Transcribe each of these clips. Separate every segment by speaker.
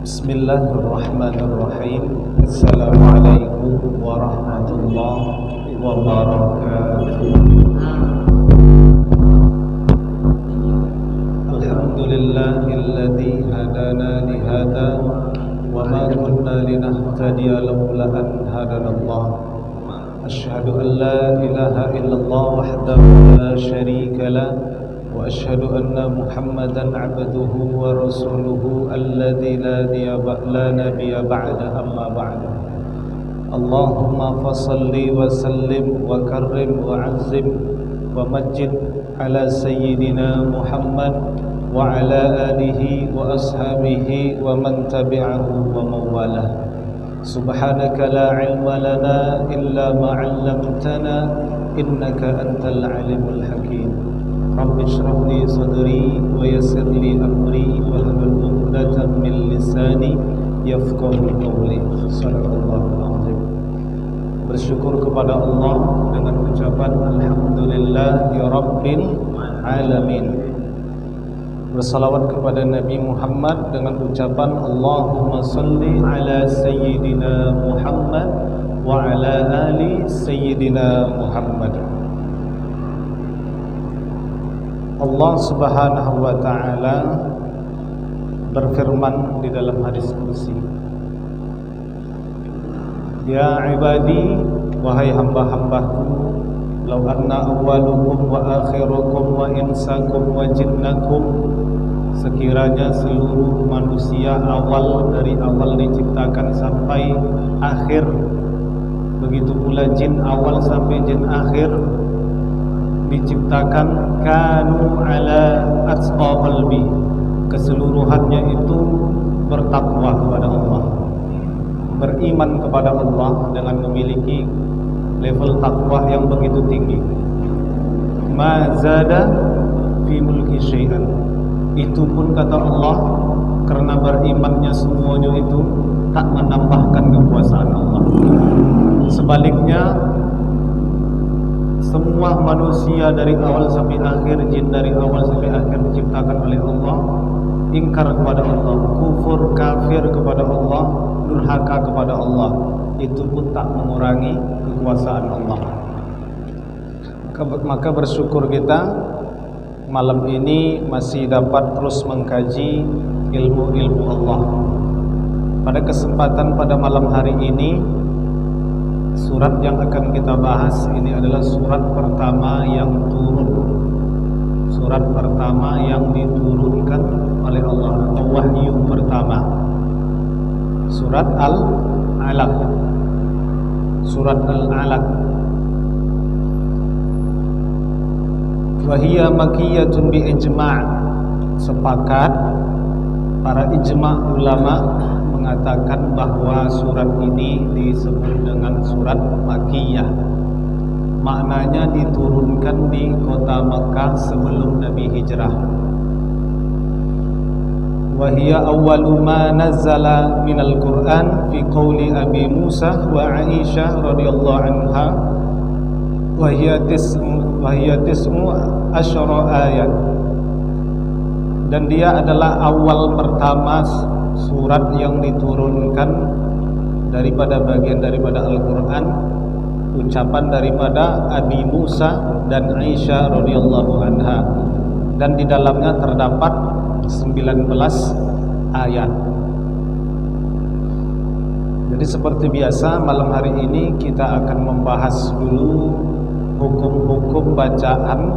Speaker 1: Bismillahirrahmanirrahim. Assalamualaikum warahmatullahi wabarakatuh. Alhamdulillahilladzi hadana lihada wa ma kunna linahtadiya laula an hadanallah. Asyhadu an la ilaha illallah wahdahu la syarika lah wa asyhadu anna Muhammadan abduhu wa rasuluhu alladzi la nabiyya ba'da amma ba'du. Allahumma fassalli wa sallim wa karrim wa azzim wa majjid ala sayyidina Muhammad wa ala alihi wa ashabihi wa man tabi'ahu wa mawalah. Subhanaka la ilma lana illa ma 'allamtana innaka antal alimul hakim. Rabbi shrah li sadri wa yassir li amri wahlul 'uqdatam min lisani yafqahu qawli. Shallallahul azim. Bersyukur kepada Allah dengan ucapan alhamdulillahi rabbil alamin. Bersalawat kepada Nabi Muhammad dengan ucapan Allahumma salli ala sayyidina Muhammad wa ala ali sayyidina Muhammad. Allah Subhanahu wa ta'ala berfirman di dalam hadis qudsi, ya ibadi, wahai hamba-hambaku, law anna awwalukum wa akhirukum wa insakum wa jinnakum, sekiranya seluruh manusia dari awal diciptakan sampai akhir, begitu pula jin awal sampai jin akhir diciptakan, kanu ala atqa qalbi, keseluruhannya itu bertakwa kepada Allah, beriman kepada Allah dengan memiliki level takwa yang begitu tinggi. Ma zada fi mulki syai'an, itu pun kata Allah, karena berimannya semuanya itu tak menambahkan kekuasaan Allah. Sebaliknya, semua manusia dari awal sampai akhir, jin dari awal sampai akhir diciptakan oleh Allah, ingkar kepada Allah, kufur, kafir kepada Allah, durhaka kepada Allah, itu pun tak mengurangi kekuasaan Allah. Maka bersyukur kita malam ini masih dapat terus mengkaji ilmu-ilmu Allah. Pada kesempatan pada malam hari ini, surat yang akan kita bahas ini adalah surat pertama yang turun, surat pertama yang diturunkan oleh Allah, atau wahyu pertama, surat Al-Alaq. Surat Al-Alaq wahiyya makkiyatun bi ijma', sepakat para ijma' ulama mengatakan bahwa surat ini disebut dengan surat Makkiyah. Maknanya diturunkan di kota Makkah sebelum Nabi hijrah. Wa hiya awwalu ma nazzala minal Qur'an fi qouli Abi Musa wa Aisyah radhiyallahu anha wa hiya tis'u asyara ayat. Dan dia adalah awal pertama surat yang diturunkan daripada bagian daripada Al-Quran, ucapan daripada Abi Musa dan Aisyah radhiyallahu anha, dan di dalamnya terdapat 19 ayat. Jadi seperti biasa malam hari ini kita akan membahas dulu hukum-hukum bacaan,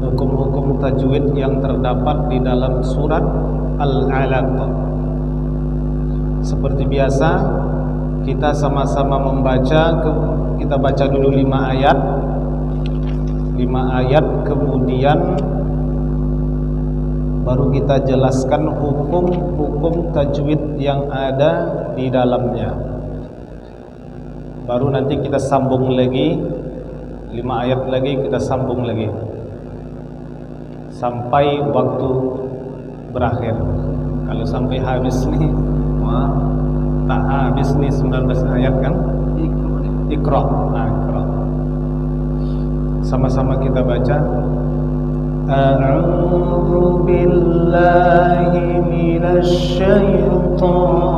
Speaker 1: hukum-hukum tajwid yang terdapat di dalam surat Al-Alaq. Seperti biasa kita sama-sama membaca, kita baca dulu 5 ayat, kemudian baru kita jelaskan hukum-hukum tajwid yang ada di dalamnya. Baru nanti kita sambung lagi 5 ayat lagi, kita sambung lagi sampai waktu berakhir. Kalau sampai habis nih, wah, tak habis nih 19 ayat kan? Iqra. Iqra. Sama-sama kita baca. A'udzu billahi minasy syaithanir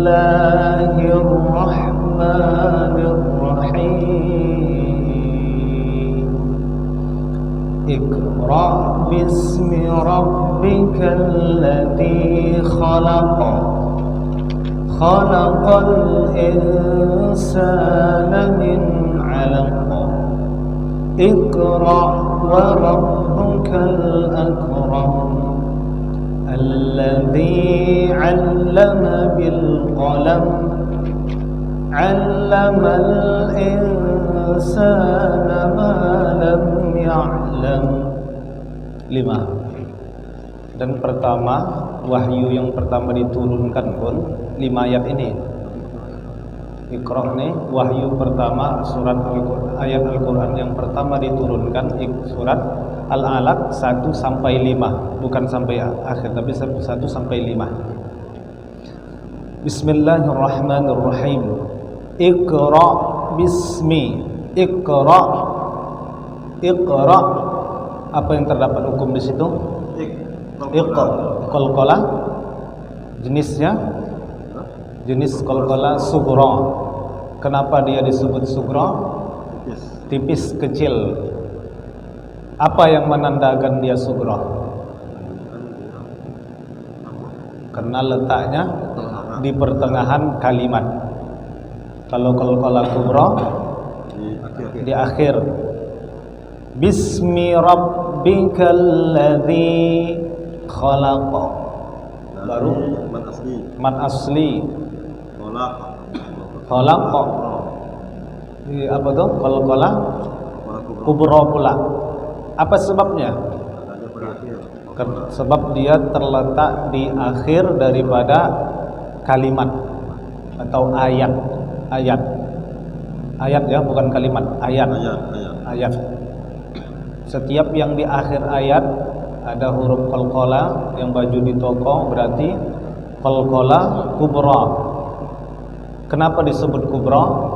Speaker 1: Bismillahirrahmanirrahim. Iqra bismi rabbikal ladzi khalaq. Khalaqal insana min 'alaq. Iqra wa rabbukal akram. Alladzi 'allama bil qalam. 'Allamal insana ma lam ya'lam. 5. Dan pertama, wahyu yang pertama diturunkan pun 5 ayat ini. Iqra nih wahyu pertama surat ayat Al-Qur'an yang pertama diturunkan surat Al-Alaq 1 sampai 5, bukan sampai akhir tapi 1 sampai 5. Bismillahirrahmanirrahim. Iqra bismi. Iqra. Iqra. Apa yang terdapat hukum di situ? Iqra. Qalqalah jenisnya jenis qalqalah sughra. Kenapa dia disebut sughra? Tipis, kecil. Apa yang menandakan dia sughra? Karena letaknya di pertengahan kalimat. Kalau qalqalah kubra di akhir. Bismi rabbikal ladzi khalaq. Baru mat asli. Khalaq. Apa tuh? Qalqalah kubra pula. Apa sebabnya? Sebab dia terletak di akhir daripada kalimat atau ayat. Ayat ya, bukan kalimat. Ayat. Setiap yang di akhir ayat ada huruf qalqalah yang baju di toko, berarti qalqalah kubra. Kenapa disebut kubra?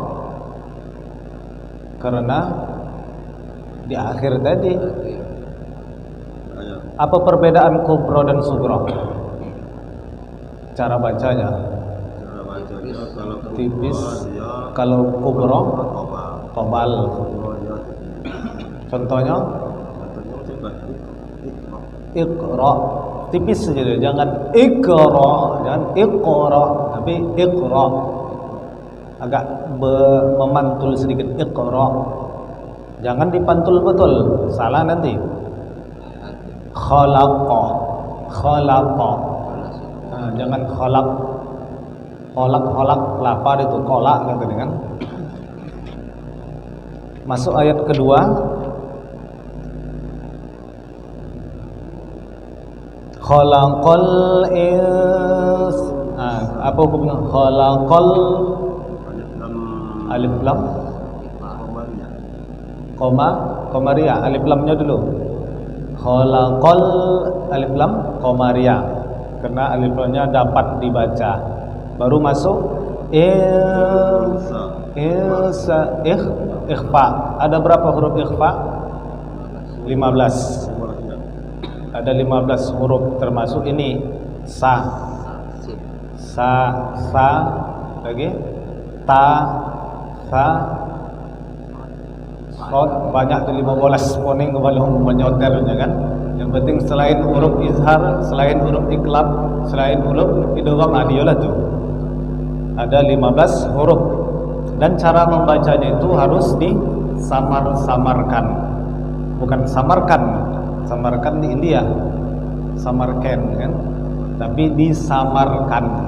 Speaker 1: Karena di akhir tadi. Apa perbedaan kubra dan sughra? Cara bacanya. Tipis. Kalau kubra tebal. Contohnya Iqra. Tipis saja, jangan Iqra, jangan Iqra, tapi Iqra. Agak memantul sedikit. Iqra. Jangan dipantul betul, salah nanti. Khalaqa. Jangan khalaq. Kholak lapar itu kolak gitu kan. Masuk ayat kedua. Khalaqal apa hukumnya? Khalaqal alif lam Qamariyah. Alif lamnya dulu. Khalaqal alif lam Qamariyah. Karena alif lamnya dapat dibaca. Baru masuk ikhfa. Ada berapa huruf ikhfa? 15. Ada 15 huruf termasuk ini sa lagi ta sa sod. Banyak tuh 15 poning kalau menyoternya kan. Yang penting selain huruf izhar, selain huruf iqlab, selain huruf idgham, adiolah tuh. Ada 15 huruf. Dan cara membacanya itu harus disamar-samarkan. Bukan samarkan. Samarkan di India. Samarkan kan. Tapi disamarkan.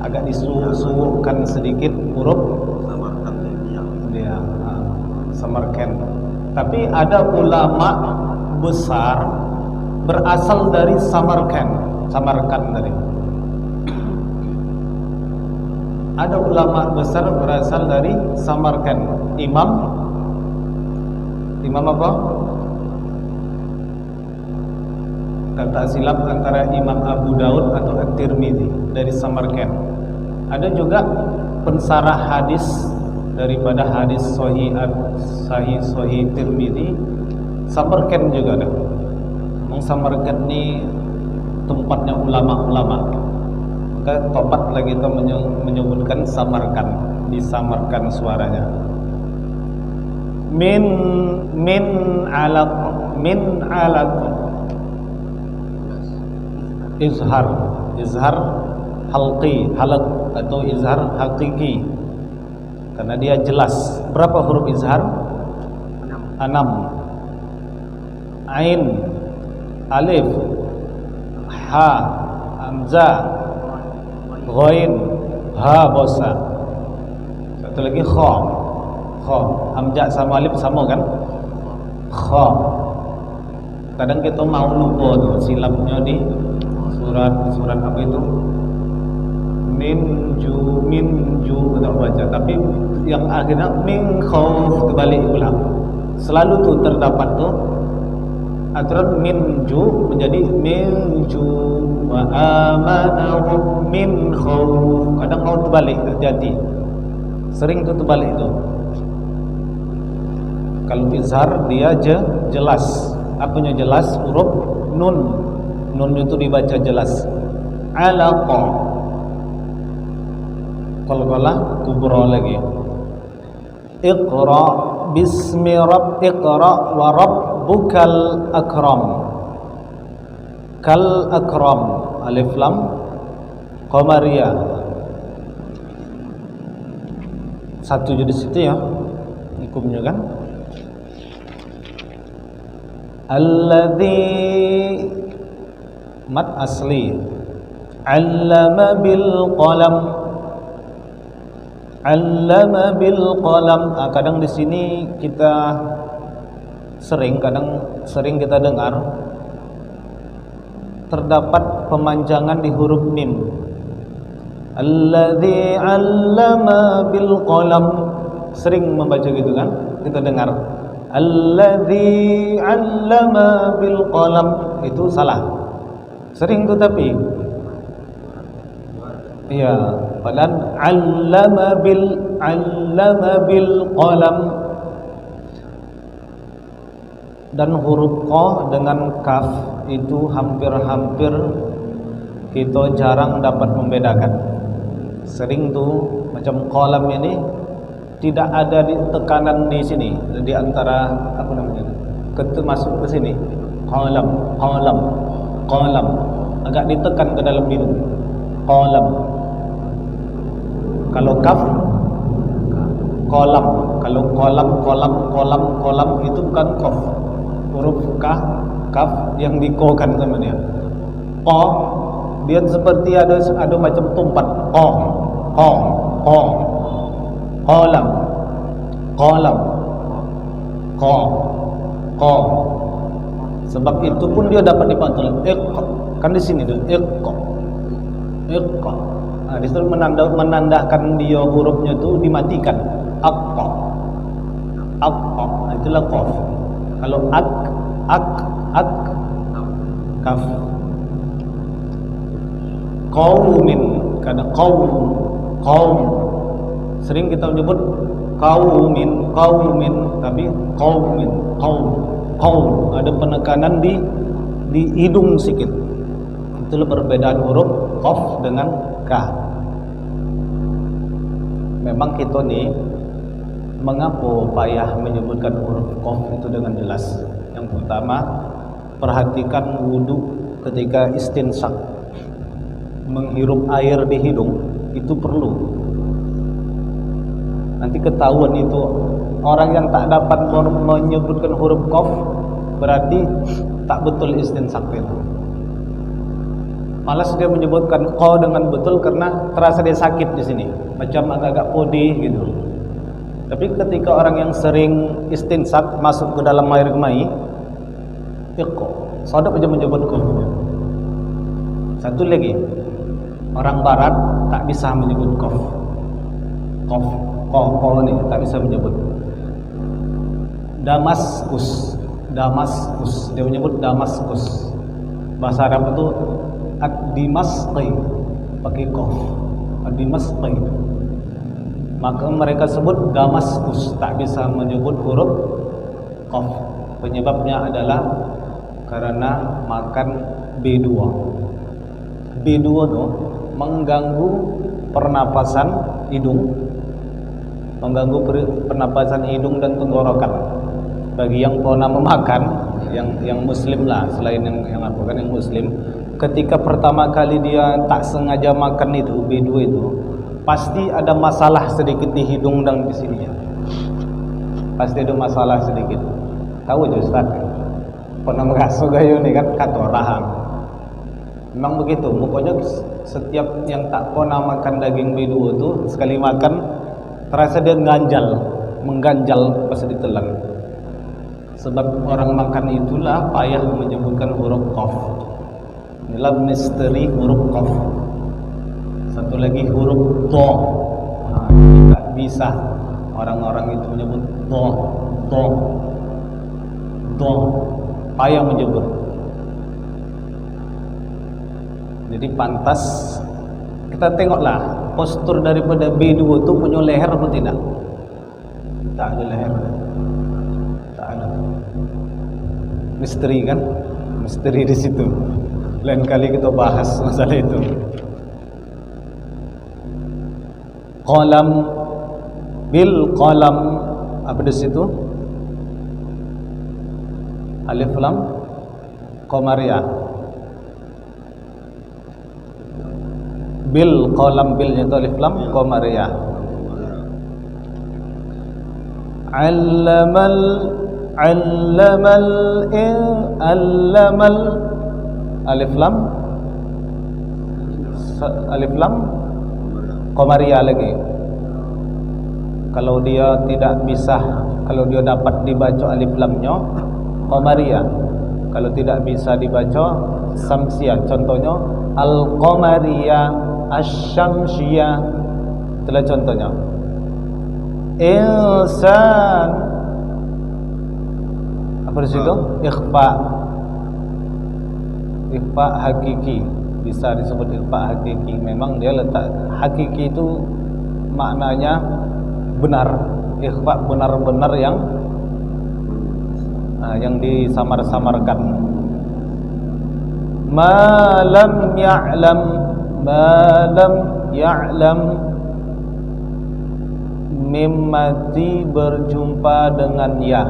Speaker 1: Agak disuwukkan sedikit huruf. Samarkan dia. Samarkan. Tapi ada ulama besar berasal dari Samarkan tadi. Ada ulama besar berasal dari Samarkan. Imam apa? Kata silap antara Imam Abu Daud atau At-Tirmidzi dari Samarkan. Ada juga pensarah hadis daripada hadis Sahih Tirmidzi. Samarkan juga ada. Samarkan ini tempatnya ulama-ulama. maka topat lagi itu menyebutkan samarkan, disamarkan suaranya. Min alaq, min alaq. Izhar halqi, halaq atau izhar haqiqi. Karena dia jelas. Berapa huruf izhar? 6. Ain, alif, ha, hamzah, ghain, ha bosa. Satu lagi kha. Kha, hamzah sama alif sama kan? Kha. Kadang kita mau lupa tuh silapnya di surat apa itu? Min ju kita baca, tapi yang akhirnya min khauf kebalik ulang. Selalu tuh terdapat tuh aturan min ju menjadi min ju wa amanahu min khauf. Kadang mau terbalik terjadi. Sering tuh terbalik itu. Kalau izhar dia jelas. Apanya jelas? Huruf nun. Nun itu dibaca jelas. Alaqa. Qalqalah kubra lagi. Iqra bismi iqra wa rabbukal akram. Kal akram, alif lam qamariyah. Satu jadi situ ya hukumnya kan. Alladzi mat asli 'allama bil qalam. 'Allama bil qalam. Kadang di sini kita sering kita dengar terdapat pemanjangan di huruf mim. Alladzi 'allama bil qalam. Sering membaca gitu kan? Kita dengar alladzi 'allama bil qalam, itu salah. Sering tuh tapi iya, padahal 'allama bil qalam. Dan huruf qa dengan kaf itu hampir-hampir kita jarang dapat membedakan. Sering tuh macam qalam ini tidak ada di tekanan di sini, di antara apa namanya? Masuk ke sini. Qalam agak ditekan ke dalam hidung. Qalam. Kalau kaf kolam. Kalau kolam itu bukan qaf. Huruf kaf yang dikokan sama dia. Qa dia seperti ada macam tumpat. Qalam. Qa. Sebab itu pun dia dapat dipantul. Kan di sini tuh. Iqqa. Nah, di situ menandakan dia hurufnya itu dimatikan. Aqqa. Nah, itulah qaf. Kalau ak kaf. Qaumin, kadang qaum. Sering kita menyebut qaumin, tapi qaum. Ada penekanan di hidung sedikit. Itulah perbedaan huruf qaf dengan ka. Memang kita nih mengapa payah menyebutkan huruf qaf itu dengan jelas. Yang pertama, perhatikan wudu ketika istinsak, menghirup air di hidung itu perlu. Nanti ketahuan itu orang yang tak dapat menyebutkan huruf qaf berarti tak betul istinsak itu. Malas dia menyebutkan qa dengan betul karena terasa dia sakit di sini, macam agak-agak pedih gitu. Tapi ketika orang yang sering istinsak masuk ke dalam air kemai, iqqa, sadap aja menyebut qaf. Satu lagi, orang barat tak bisa menyebut qaf. Qaf ni tak bisa menyebut. Damaskus, dia menyebut Damaskus. Bahasa Arab itu ad-Dimashqi, pakai qaf. Ad-Dimashqi. Maka mereka sebut Damaskus, tak bisa menyebut huruf qaf. Penyebabnya adalah karena makan B2. B2 tu mengganggu pernapasan hidung, mengganggu pernapasan hidung dan tenggorokan. Bagi yang pernah memakan, yang muslim lah, selain yang apa kan, yang muslim, ketika pertama kali dia tak sengaja makan itu B2 itu, pasti ada masalah sedikit di hidung dan di sininya. Pasti ada masalah sedikit. Tahu aja Ustaz, pernah merasa gayo nih kan katorahan. Memang begitu, pokoknya setiap yang tak pernah makan daging B2 itu sekali makan terasa dia mengganjal pas ditelan. Sebab orang makan itulah payah menyebutkan huruf qaf. Inilah misteri huruf qaf. Satu lagi huruf do. Tidak bisa orang-orang itu menyebut do. Payah menyebut. Jadi pantas kita tengoklah postur daripada B2 itu punya leher atau tidak? Tak ada leher. Tak ada. Misteri kan? Misteri di situ. Lain kali kita bahas masalah itu. Qalam, bil qalam, apa di situ? Alif lam qamariyah. Bil qalam, bilnya itu alif lam qamariyah. Allamal alif lam qamariyah lagi. Kalau dia tidak bisa, kalau dia dapat dibaca alif lamnya qamariyah, kalau tidak bisa dibaca samsiyah. Contohnya al-qamariyah, asy-syamsiyah. Itulah contohnya. Insan, apa di situ? Ikhfa hakiki, bisa disebut ikhfa hakiki. Memang dia letak hakiki itu maknanya benar, ikhfa benar-benar yang disamar-samarkan. Ma lam ya'lam, mim mati berjumpa dengan ya.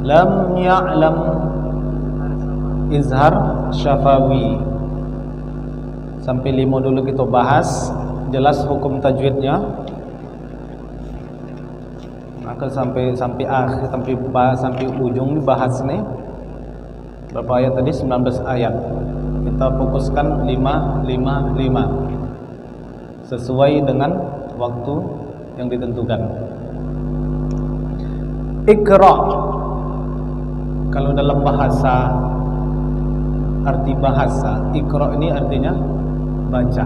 Speaker 1: Lam ya'lam, izhar syafawi. Sampai 5 dulu kita bahas, jelas hukum tajwidnya. Maka sampai akhir, sampai ujung dibahas nih. Berapa ayat tadi? 19 ayat. Kita fokuskan 5 sesuai dengan waktu yang ditentukan. Iqra, kalau dalam bahasa, arti bahasa, iqra ini artinya baca.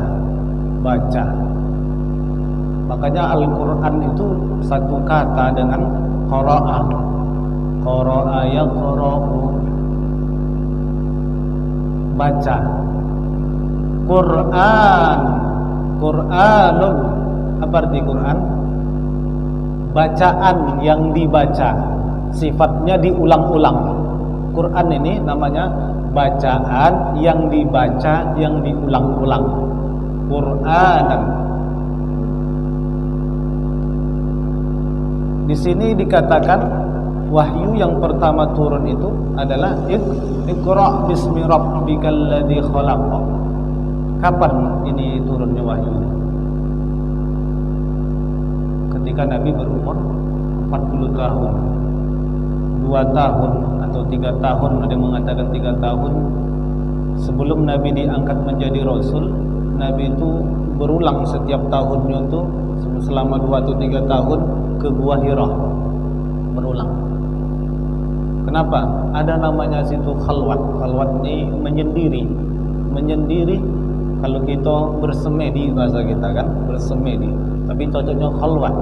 Speaker 1: Makanya Al-Quran itu satu kata dengan qara'a. Qara'a yaqra'u, baca. Qur'anun, apa arti Quran? Bacaan yang dibaca, sifatnya diulang-ulang. Quran ini namanya bacaan yang dibaca, yang diulang-ulang. Qur'anan. Di sini dikatakan wahyu yang pertama turun itu adalah Iqra bismi rabbikal ladzi khalaq. Kapan ini turunnya wahyu? Ketika Nabi berumur 40 tahun, 2 tahun atau 3 tahun, ada yang mengatakan 3 tahun sebelum Nabi diangkat menjadi Rasul. Nabi itu berulang setiap tahunnya itu selama 2 atau 3 tahun ke Gua Hira, berulang. Kenapa? Ada namanya situ khalwat. Khalwat ini menyendiri. Kalau kita bersemedi, bahasa kita kan bersemedi, tapi cocoknya khalwat.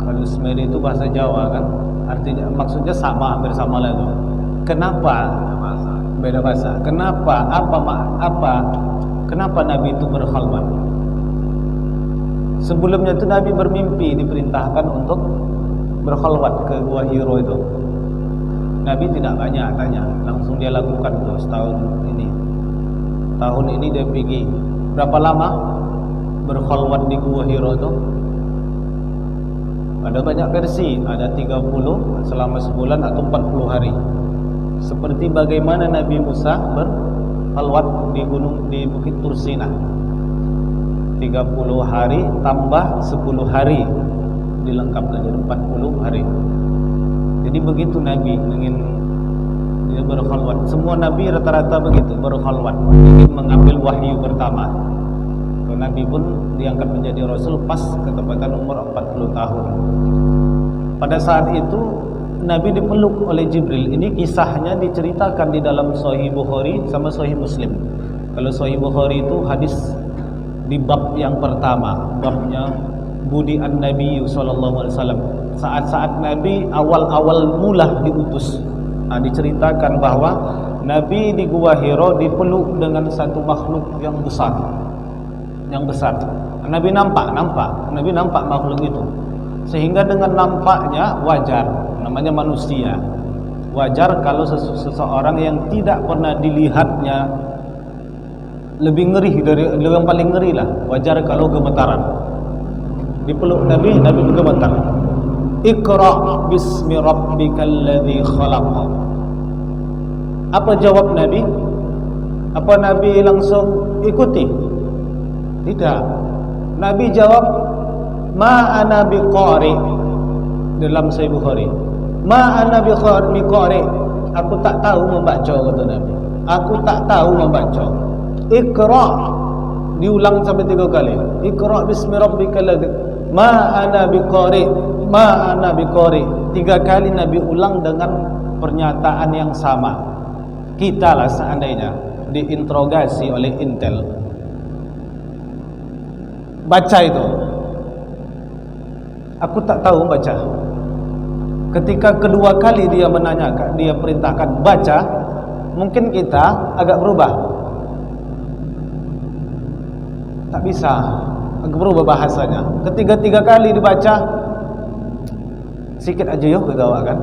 Speaker 1: Kalau semedi itu bahasa Jawa kan, artinya maksudnya sama, hampir sama lah itu. Kenapa? Beda bahasa. Kenapa? Kenapa Nabi itu berkhalwat? Sebelumnya itu Nabi bermimpi, diperintahkan untuk berkhalwat ke Gua Hira itu. Nabi tidak banyak tanya, langsung dia lakukan tuh setahun ini. Tahun ini dia pergi. Berapa lama berkhalwat di Gua Hira itu? Ada banyak versi, ada 30 selama sebulan atau 40 hari. Seperti bagaimana Nabi Musa berkhalwat di Bukit Tursina. 30 hari tambah 10 hari dilengkapkan jadi 40 hari. Jadi begitu Nabi ingin dia berkhalwat. Semua Nabi rata-rata begitu berkhalwat, ingin mengambil wahyu pertama. Nabi pun diangkat menjadi Rasul pas ketepatan umur 40 tahun. Pada saat itu Nabi dipeluk oleh Jibril. Ini kisahnya diceritakan di dalam Sahih Bukhari sama Sahih Muslim. Kalau Sahih Bukhari itu hadis di bab yang pertama, babnya Budi an-Nabi sallallahu alaihi wasallam. Saat-saat Nabi awal-awal mula diutus. Diceritakan bahwa Nabi di Gua Hira dipeluk dengan satu makhluk yang besar. Nabi nampak makhluk itu, sehingga dengan nampaknya wajar, namanya manusia. Wajar kalau seseorang yang tidak pernah dilihatnya lebih ngeri yang paling ngeri lah. Wajar kalau gemetaran. Dipeluk Nabi bergemetar. Iqra bismi rabbikal ladzi khalaq. Apa jawab Nabi? Apa Nabi langsung ikuti? Tidak. Nabi jawab, ma ana biqari. Dalam Sahih Bukhari, ma ana biqari. Aku tak tahu membaca, kata Nabi. Aku tak tahu membaca. Iqra, diulang sampai 3 kali. Iqra bismi rabbikal ladzi. Ma ana biqari, ma ana biqari. 3 kali Nabi ulang dengan pernyataan yang sama. Kita lah seandainya diinterogasi oleh Intel, baca itu, aku tak tahu baca. Ketika kedua kali dia menanyakan, dia perintahkan baca, mungkin kita agak berubah. Tak bisa, agak berubah bahasanya. Ketiga kali dibaca, sikit aja yuk kita kan.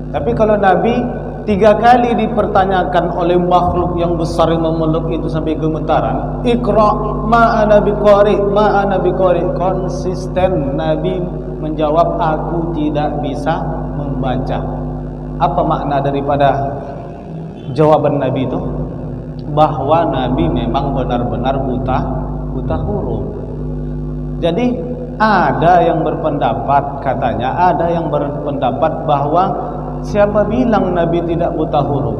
Speaker 1: Tapi kalau Nabi 3 kali dipertanyakan oleh makhluk yang besar yang memeluk itu sampai gemetaran, Iqra ma ana biqari, ma ana biqari. Konsisten Nabi menjawab, aku tidak bisa membaca. Apa makna daripada jawaban Nabi itu? Bahwa Nabi memang benar-benar buta huruf. Jadi ada yang berpendapat, katanya ada yang berpendapat bahwa siapa bilang Nabi tidak buta huruf?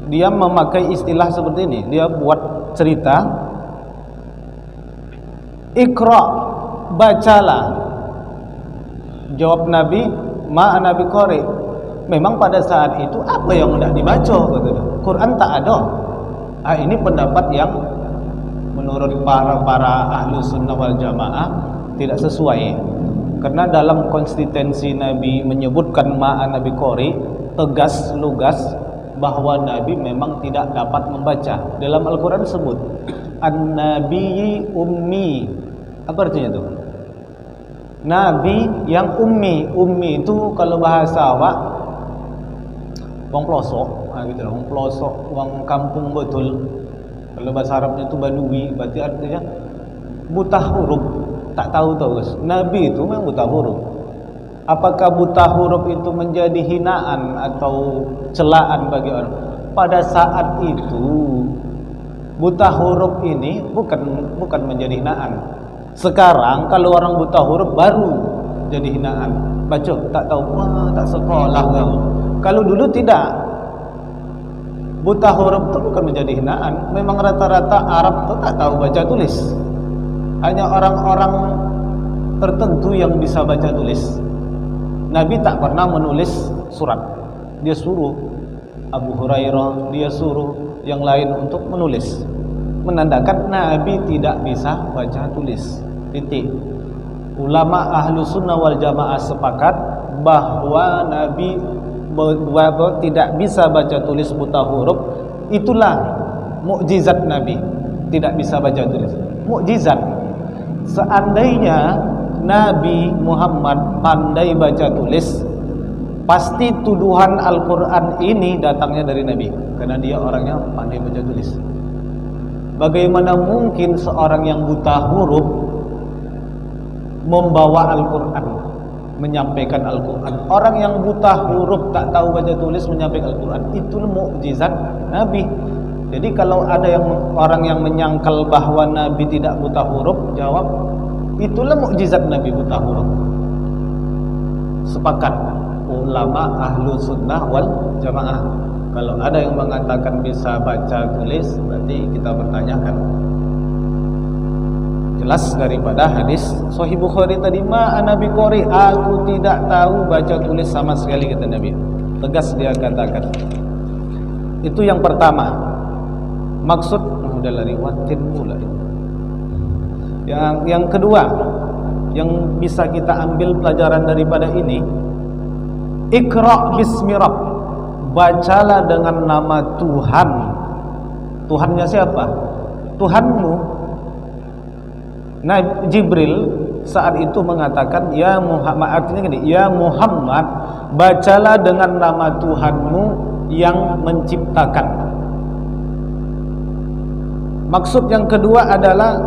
Speaker 1: Dia memakai istilah seperti ini. Dia buat cerita, Iqra, bacalah. Jawab Nabi, ma ana biqari. Memang pada saat itu apa yang hendak dibaca, katanya. Quran tak ada. Ini pendapat yang menurut para ahlu sunnah wal jamaah tidak sesuai. Karena dalam konsistensi Nabi menyebutkan ma'an Nabi Qori, tegas, lugas bahwa Nabi memang tidak dapat membaca. Dalam Al-Quran disebut An-Nabi Ummi. Apa artinya itu? Nabi yang ummi. Ummi itu kalau bahasa awak wong pelosok, gitu lah, wong pelosok, wong kampung betul. Kalau bahasa Arabnya itu badui, berarti artinya buta huruf. Tak tahu guys. Nabi itu memang buta huruf. Apakah buta huruf itu menjadi hinaan atau celaan bagi orang? Pada saat itu buta huruf ini bukan menjadi hinaan. Sekarang kalau orang buta huruf baru jadi hinaan. Baca tak tahu, wah tak sekolah kamu. Kalau dulu tidak. Buta huruf itu bukan menjadi hinaan. Memang rata-rata Arab itu tak tahu baca tulis. Hanya orang-orang tertentu yang bisa baca tulis. Nabi tak pernah menulis surat. Dia suruh Abu Hurairah, dia suruh yang lain untuk menulis. Menandakan Nabi tidak bisa baca tulis. Titik. Ulama ahlu sunnah wal jamaah sepakat bahwa Nabi tidak bisa baca tulis, buta huruf. Itulah mukjizat Nabi, tidak bisa baca tulis. Mukjizat. Seandainya Nabi Muhammad pandai baca tulis, pasti tuduhan Al-Quran ini datangnya dari Nabi, karena dia orangnya pandai baca tulis. Bagaimana mungkin seorang yang buta huruf membawa Al-Quran, menyampaikan Al-Quran? Orang yang buta huruf tak tahu baca tulis menyampaikan Al-Quran, itu mukjizat Nabi. Jadi kalau ada orang yang menyangkal bahwa Nabi tidak buta huruf, jawab, itulah mukjizat Nabi buta huruf. Sepakat ulama ahlu sunnah wal jamaah. Kalau ada yang mengatakan bisa baca tulis, berarti kita bertanyakan. Jelas daripada hadis Sahih Bukhari tadi, ma ana biqori, aku tidak tahu baca tulis sama sekali, kata Nabi. Tegas dia katakan. Itu yang pertama. Maksud udah riwayatin pula. Yang kedua, yang bisa kita ambil pelajaran daripada ini, Iqra bismi Rabb, bacalah dengan nama Tuhan. Tuhannya siapa? Tuhanmu. Nah, Jibril saat itu mengatakan, ya Muhammad, artinya gini, ya Muhammad, bacalah dengan nama Tuhanmu yang menciptakan. Maksud yang kedua adalah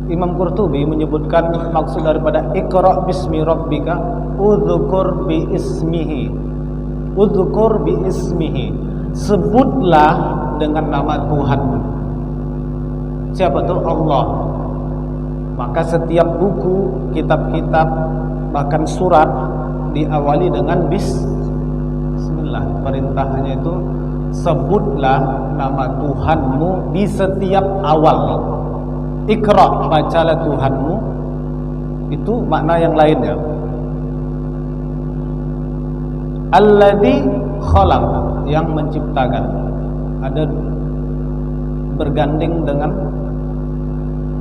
Speaker 1: Imam Qurtubi menyebutkan maksud daripada Iqra bismi rabbika udzukur bi ismihi. Udzukur bi ismihi, sebutlah dengan nama Tuhan. Siapa itu? Allah. Maka setiap buku, kitab-kitab, bahkan surat diawali dengan bismillah. Perintahnya itu sebutlah nama Tuhanmu di setiap awal. Iqra, bacalah Tuhanmu. Itu makna yang lainnya. Alladzi khalaq, yang menciptakan. Ada berganding dengan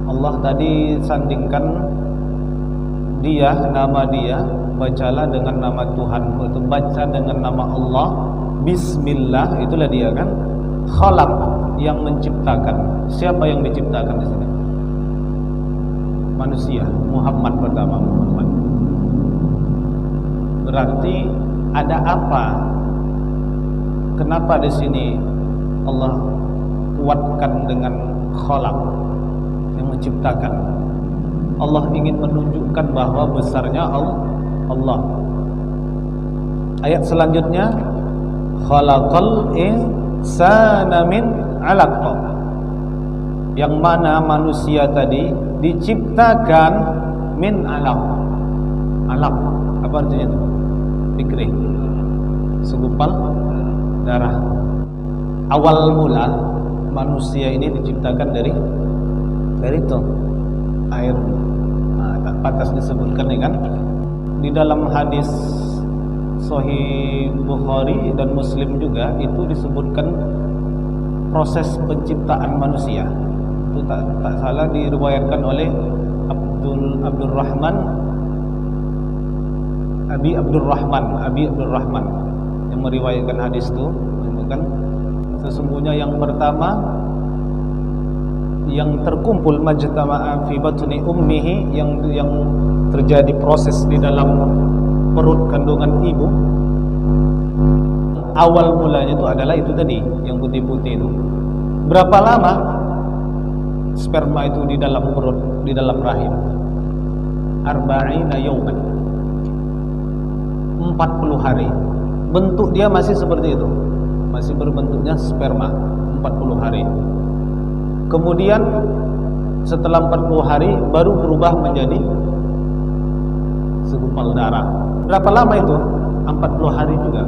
Speaker 1: Allah tadi, sandingkan dia, nama dia, bacalah dengan nama Tuhanmu. Itu baca dengan nama Allah, bismillah, itulah dia kan. Khalaq, yang menciptakan. Siapa yang diciptakan di sini? Manusia. Muhammad pertama, Muhammad. Berarti ada apa? Kenapa di sini Allah kuatkan dengan khalaq, yang menciptakan? Allah ingin menunjukkan bahwa besarnya Allah. Ayat selanjutnya, khalaqal insana min 'alaq, yang mana manusia tadi diciptakan min 'alaq. 'Alaq apa artinya itu? Fikri, segumpal darah. Awal mula manusia ini diciptakan dari itu air. Tak pantas disebutkan ya kan? Di dalam hadis Sahih Bukhari dan Muslim juga itu disebutkan proses penciptaan manusia. Itu tak salah diriwayatkan oleh Abi Abdurrahman yang meriwayatkan hadis itu, menyebutkan sesungguhnya yang pertama yang terkumpul majtama'a fi batni ummihi, yang terjadi proses di dalam perut kandungan ibu, awal mulanya itu adalah itu tadi yang putih-putih itu. Berapa lama sperma itu di dalam perut, di dalam rahim? 40 yauman, 40 hari. Bentuk dia masih seperti itu, masih berbentuknya sperma 40 hari. Kemudian setelah 40 hari baru berubah menjadi segumpal darah. Berapa lama itu? 40 hari juga.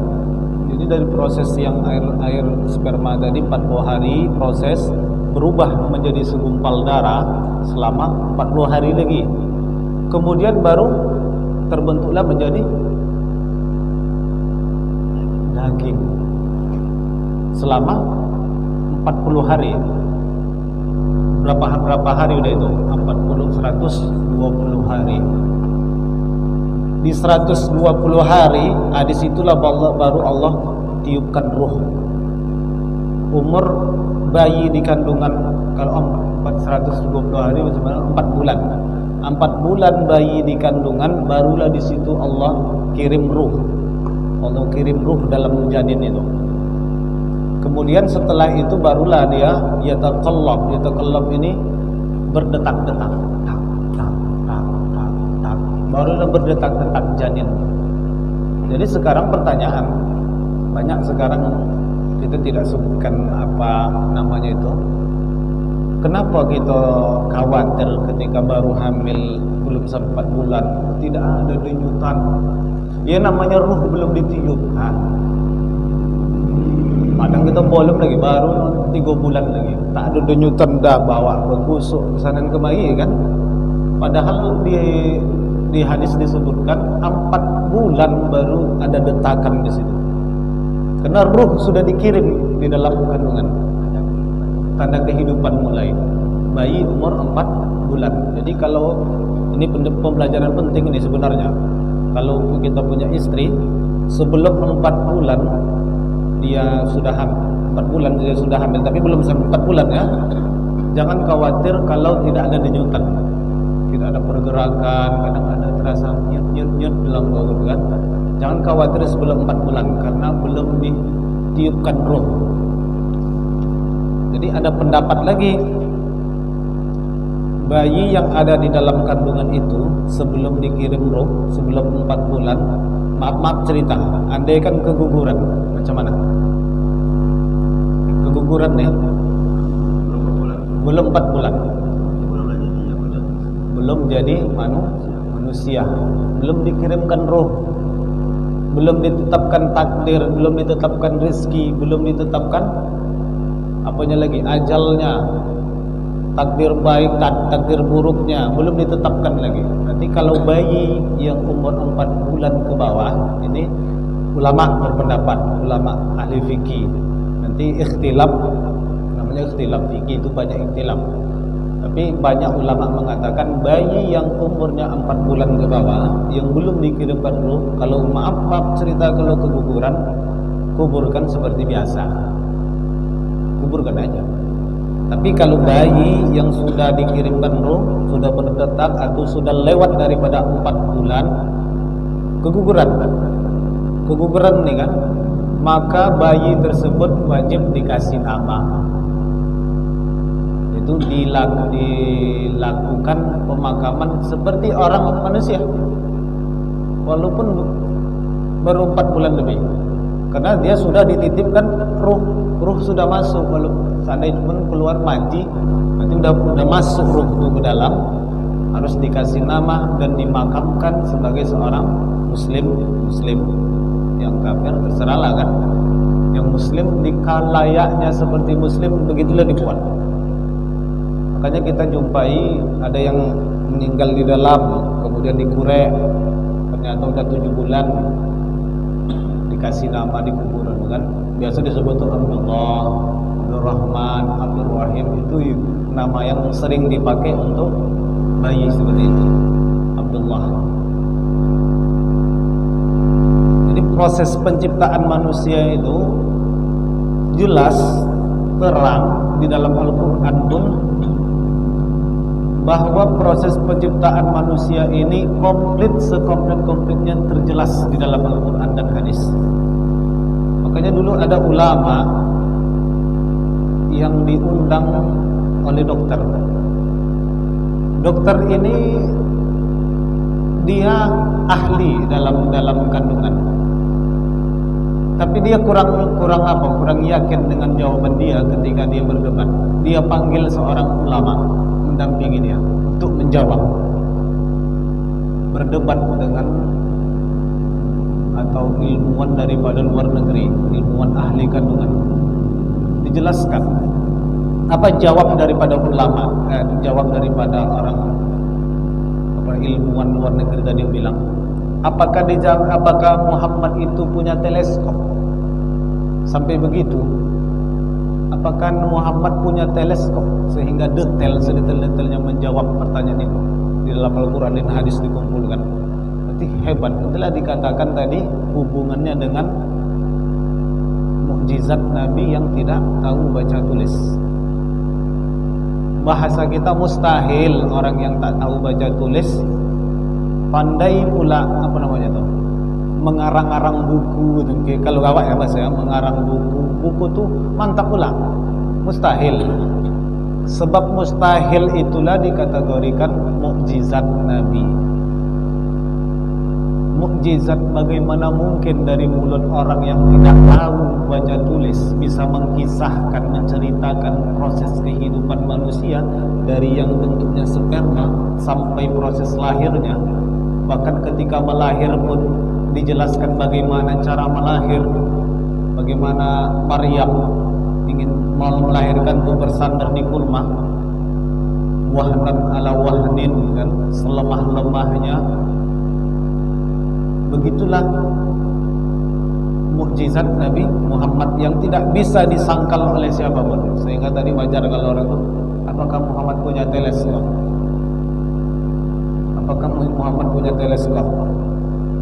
Speaker 1: Jadi dari proses yang air sperma tadi 40 hari proses, berubah menjadi segumpal darah selama 40 hari lagi. Kemudian baru terbentuklah menjadi daging selama 40 hari. Berapa hari udah itu? 120 hari. Di 120 hari, disitulah baru Allah tiupkan ruh. Umur bayi di kandungan, kalau 120 hari sebenarnya 4 bulan. 4 bulan bayi di kandungan, barulah di situ Allah kirim ruh. Allah kirim ruh dalam janin itu. Kemudian setelah itu barulah dia yataqallab ini berdetak-detak. Tak, tak, tak, tak, tak. Barulah berdetak-detak janin. Jadi sekarang pertanyaan, banyak sekarang kita tidak sebutkan apa namanya itu. Kenapa kita khawatir ketika baru hamil belum sampai 4 bulan tidak ada denyutan? Ya namanya ruh belum ditiup. Kadang kita belum lagi, baru 3 bulan lagi, tak ada denyutan dah bawa berkusuk kesanan kemari kan. Padahal di hadis disebutkan 4 bulan baru ada detakan di situ. Karena ruh sudah dikirim di dalam kandungan. Tanda kehidupan mulai. Bayi umur 4 bulan. Jadi kalau ini pembelajaran penting ini sebenarnya. Kalau kita punya istri sebelum 4 bulan dia sudah hamil, 4 bulan dia sudah hamil, tapi belum sampai 4 bulan ya. Jangan khawatir kalau tidak ada denyutan, tidak ada pergerakan, kadang ada terasa nyut-nyut dalam perut kan. Jangan khawatir sebelum 4 bulan karena belum ditiupkan roh. Jadi ada pendapat lagi, bayi yang ada di dalam kandungan itu sebelum dikirim roh, sebelum 4 bulan, maaf cerita, andai kan keguguran, macam mana? Keguguran nih, belum 4 bulan, belum jadi manusia, belum dikirimkan roh, belum ditetapkan takdir, belum ditetapkan rezeki, belum ditetapkan apanya lagi, ajalnya, takdir baik, takdir buruknya belum ditetapkan lagi. Nanti kalau bayi yang umur 4 bulan ke bawah, ini ulama berpendapat, ulama ahli fikih, nanti ikhtilaf, namanya ikhtilaf fikih itu banyak ikhtilaf. Tapi banyak ulama mengatakan bayi yang umurnya 4 bulan ke bawah yang belum dikirimkan ruh, kalau maaf cerita, kalau keguguran, kuburkan seperti biasa, kuburkan aja. Tapi kalau bayi yang sudah dikirimkan roh, sudah berdetak atau sudah lewat daripada 4 bulan, keguguran nih kan, maka bayi tersebut wajib dikasih nama. Itu dilakukan pemakaman seperti orang manusia, walaupun baru 4 bulan lebih, karena dia sudah dititipkan ruh sudah masuk. Kalau seandainya pun keluar mati, nanti udah masuk ruh itu ke dalam, harus dikasih nama dan dimakamkan sebagai seorang muslim. Yang kafir terserahlah kan, yang muslim dikalayaknya seperti muslim, begitulah dibuat. Makanya kita jumpai ada yang meninggal di dalam, kemudian dikurek, ternyata udah 7 bulan, dikasih nama di kuburan kan. Biasa disebut Abdullah, Abdurrahman, Abdurrahim, itu nama yang sering dipakai untuk bayi seperti itu, Abdullah. Jadi proses penciptaan manusia itu jelas, terang di dalam Al-Quran pun, bahwa proses penciptaan manusia ini komplit, sekomplit-komplitnya terjelas di dalam Al-Quran dan hadis. Makanya dulu ada ulama yang diundang oleh dokter. Dokter ini dia ahli dalam kandungan, tapi dia kurang yakin dengan jawaban dia ketika dia berdebat. Dia panggil seorang ulama mendampingi dia untuk menjawab, berdebat dengan atau ilmuwan daripada luar negeri, ilmuwan ahli kandungan. Dijelaskan apa jawab daripada ulama, jawab daripada orang ilmuwan luar negeri tadi bilang, apakah Muhammad itu punya teleskop? Sampai begitu, apakah Muhammad punya teleskop sehingga sedetail-detailnya menjawab pertanyaan itu di dalam Al-Quran dan hadis dikumpulkan? Berarti hebat. Itulah dikatakan tadi hubungannya dengan mukjizat Nabi yang tidak tahu baca tulis. bahasa kita mustahil orang yang tak tahu baca tulis pandai pula apa namanya tuh mengarang-arang buku gitu. Kalau gawat ya mas ya, mengarang buku tuh mantap pula, mustahil. Sebab mustahil itulah dikategorikan mukjizat Nabi. Mukjizat bagaimana mungkin dari mulut orang yang tidak tahu baca tulis bisa mengkisahkan, menceritakan proses kehidupan manusia dari yang bentuknya sperma sampai proses lahirnya. Bahkan ketika melahir pun dijelaskan bagaimana cara melahir, bagaimana Maryam ingin mau melahirkan itu bersandar di kurma, wahnan ala wahnin, kan, selemah-lemahnya. Begitulah mukjizat Nabi Muhammad yang tidak bisa disangkal oleh siapapun. Sehingga tadi wajar kalau orang itu, apakah Muhammad punya teleskop? Apakah Muhammad punya teleskop?